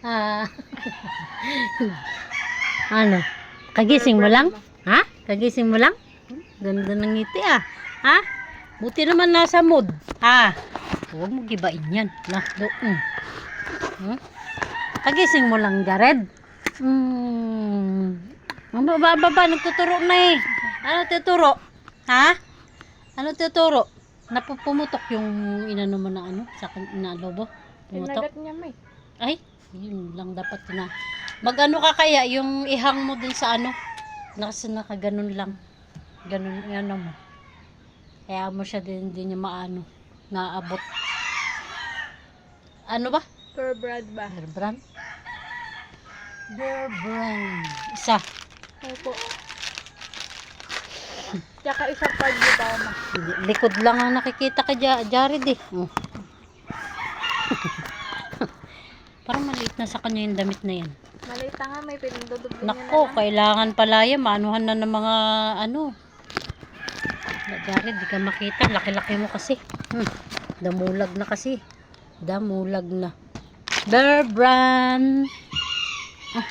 Ah. Ano? Kagising mo lang? Ha? Kagising mo lang? Ganda ng ngiti ah. Ha? Buti naman nasa mood. Ha? Huwag mo gibain yan. Na, doon. Hmm? Kagising mo lang, Jared? Ang baba, nagtuturo na eh. Ano tuturo? Ha? Ano tuturo? Napupumutok yung inano mo na ano? Sa inalobo? Pumutok? Pinagat niya may. Ay, yun lang dapat na. Mag-ano ka kaya, yung ihang mo dun sa ano, nakaganon lang. Ganon, ano mo. Kaya mo siya din niya maano, naabot. Ano ba? Per brand ba? Bear brand? Bear brand. Isa. Opo. Tsaka isa pa di ba ma? Likod lang ang nakikita ka Jared eh. Oh. Parang maliit na sa kanya yung damit na yan. Maliit nga, may pinindudog niya na Nako, lang. kailangan pala yan. Maanuhan na ng mga ano. Jared, di ka makita. Laki-laki mo kasi. Damulag na kasi. Damulag na. Bear brand. Ah,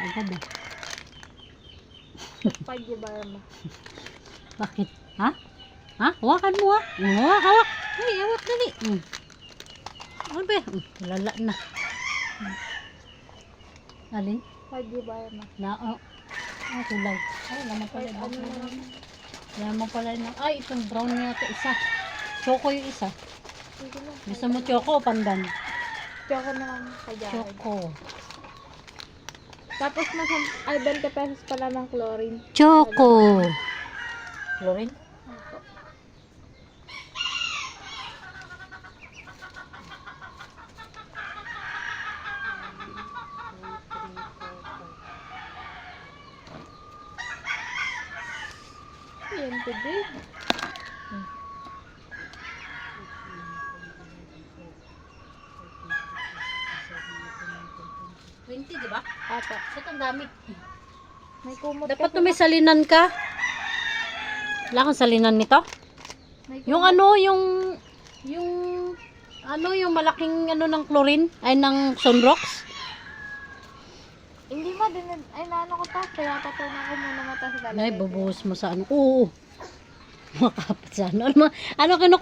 agad eh. Pa di ba ma? Bakit? Ha? Ha? Hawakan mo ha? Hawak. Ay, hawak dali. Ano ba? Lala na. Alin? Pa di ba ma? Na, kulay. Ay, naman pala. Kahit ano na lang. Naman pala na. Ay, itong brown yata isa. Choco yung isa. Sige na. Gusto mo choco o pandan? Tsaka na lang kaya. Choco. Tapos nasa 20 pesos pala ng chlorine. Choco. Chlorine? Opo. Yan today. 20, di ba? Apo. Ba't ang dami? May kumot Dapat kasi na may salinan ka. Wala kang salinan nito? may Yung kumot. ano, yung malaking ano ng chlorine, ay ng sunrox. Hindi ma din ay naano ko ta kaya patunan ko muna mata sa Ay, lalagay. bubuhos mo sa ano. Oo. Makapit sa ano. Ano kinukuha?